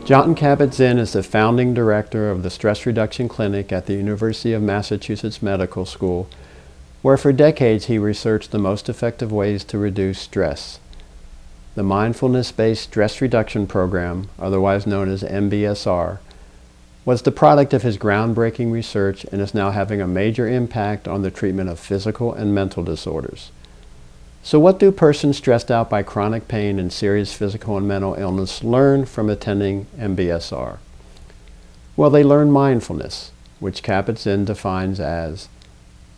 Kabat-Zinn is the founding director of the Stress Reduction Clinic at the University of Massachusetts Medical School, where for decades he researched the most effective ways to reduce stress. The Mindfulness Based Stress Reduction program, otherwise known as MBSR, was the product of his groundbreaking research and is now having a major impact on the treatment of physical and mental disorders. So what do persons stressed out by chronic pain and serious physical and mental illness learn from attending MBSR? Well, they learn mindfulness, which Kabat-Zinn defines as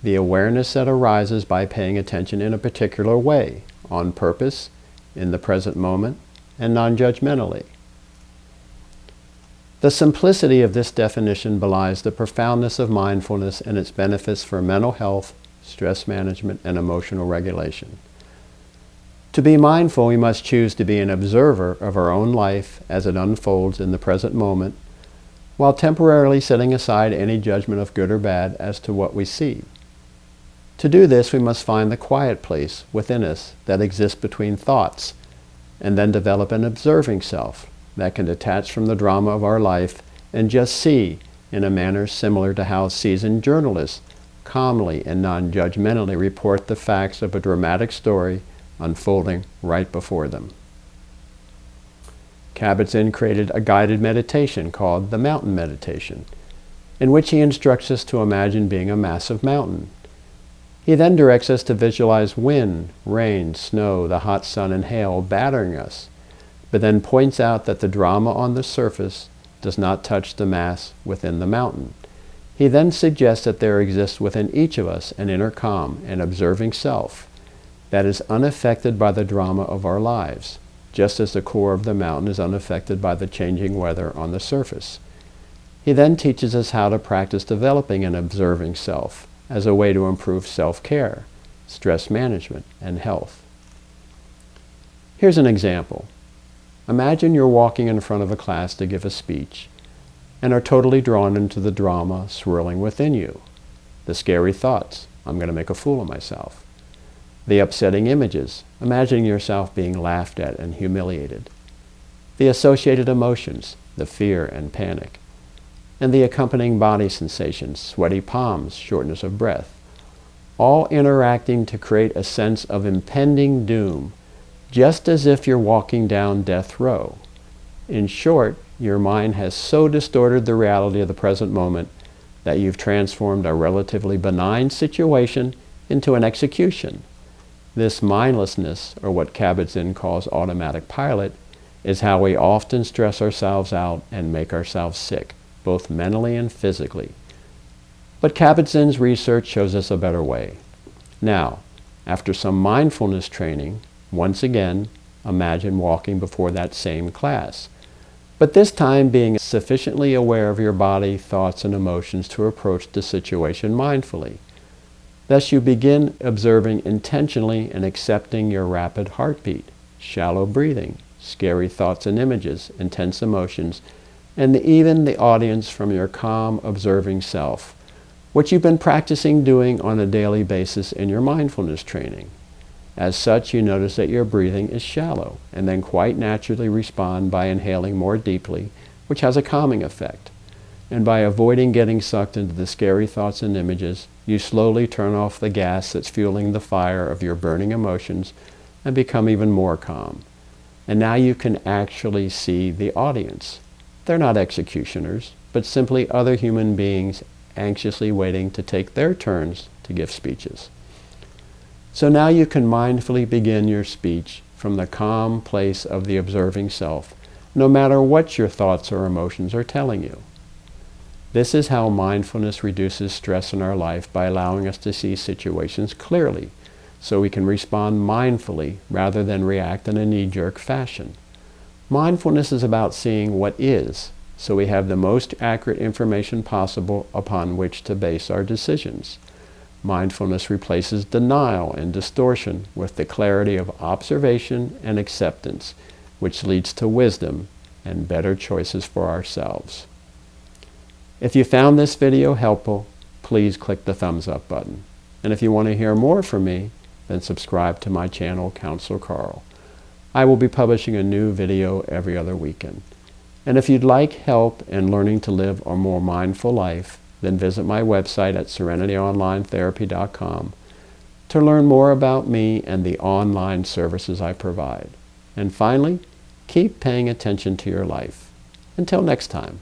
the awareness that arises by paying attention in a particular way, on purpose, in the present moment, and non-judgmentally. The simplicity of this definition belies the profoundness of mindfulness and its benefits for mental health, stress management, and emotional regulation. To be mindful, we must choose to be an observer of our own life as it unfolds in the present moment, while temporarily setting aside any judgment of good or bad as to what we see. To do this, we must find the quiet place within us that exists between thoughts, and then develop an observing self that can detach from the drama of our life and just see in a manner similar to how seasoned journalists calmly and non-judgmentally report the facts of a dramatic story unfolding right before them. Kabat-Zinn created a guided meditation called the Mountain Meditation, in which he instructs us to imagine being a massive mountain. He then directs us to visualize wind, rain, snow, the hot sun, and hail battering us, but then points out that the drama on the surface does not touch the mass within the mountain. He then suggests that there exists within each of us an inner calm, an observing self, that is unaffected by the drama of our lives, just as the core of the mountain is unaffected by the changing weather on the surface. He then teaches us how to practice developing an observing self as a way to improve self-care, stress management, and health. Here's an example. Imagine you're walking in front of a class to give a speech and are totally drawn into the drama swirling within you. The scary thoughts, I'm going to make a fool of myself. The upsetting images, imagining yourself being laughed at and humiliated. The associated emotions, the fear and panic. And the accompanying body sensations, sweaty palms, shortness of breath. All interacting to create a sense of impending doom, just as if you're walking down death row. In short, your mind has so distorted the reality of the present moment that you've transformed a relatively benign situation into an execution. This mindlessness, or what Kabat-Zinn calls automatic pilot, is how we often stress ourselves out and make ourselves sick, both mentally and physically. But Kabat-Zinn's research shows us a better way. Now, after some mindfulness training, once again, imagine walking before that same class, but this time being sufficiently aware of your body, thoughts, and emotions to approach the situation mindfully. Thus you begin observing intentionally and accepting your rapid heartbeat, shallow breathing, scary thoughts and images, intense emotions, and even the audience from your calm, observing self, which you've been practicing doing on a daily basis in your mindfulness training. As such, you notice that your breathing is shallow, and then quite naturally respond by inhaling more deeply, which has a calming effect. And by avoiding getting sucked into the scary thoughts and images, you slowly turn off the gas that's fueling the fire of your burning emotions and become even more calm. And now you can actually see the audience. They're not executioners, but simply other human beings anxiously waiting to take their turns to give speeches. So now you can mindfully begin your speech from the calm place of the observing self, no matter what your thoughts or emotions are telling you. This is how mindfulness reduces stress in our life by allowing us to see situations clearly, so we can respond mindfully rather than react in a knee-jerk fashion. Mindfulness is about seeing what is, so we have the most accurate information possible upon which to base our decisions. Mindfulness replaces denial and distortion with the clarity of observation and acceptance, which leads to wisdom and better choices for ourselves. If you found this video helpful, please click the thumbs up button. And if you want to hear more from me, then subscribe to my channel, Counselor Carl. I will be publishing a new video every other weekend. And if you'd like help in learning to live a more mindful life, then visit my website at serenityoonlinetherapy.com to learn more about me and the online services I provide. And finally, keep paying attention to your life. Until next time.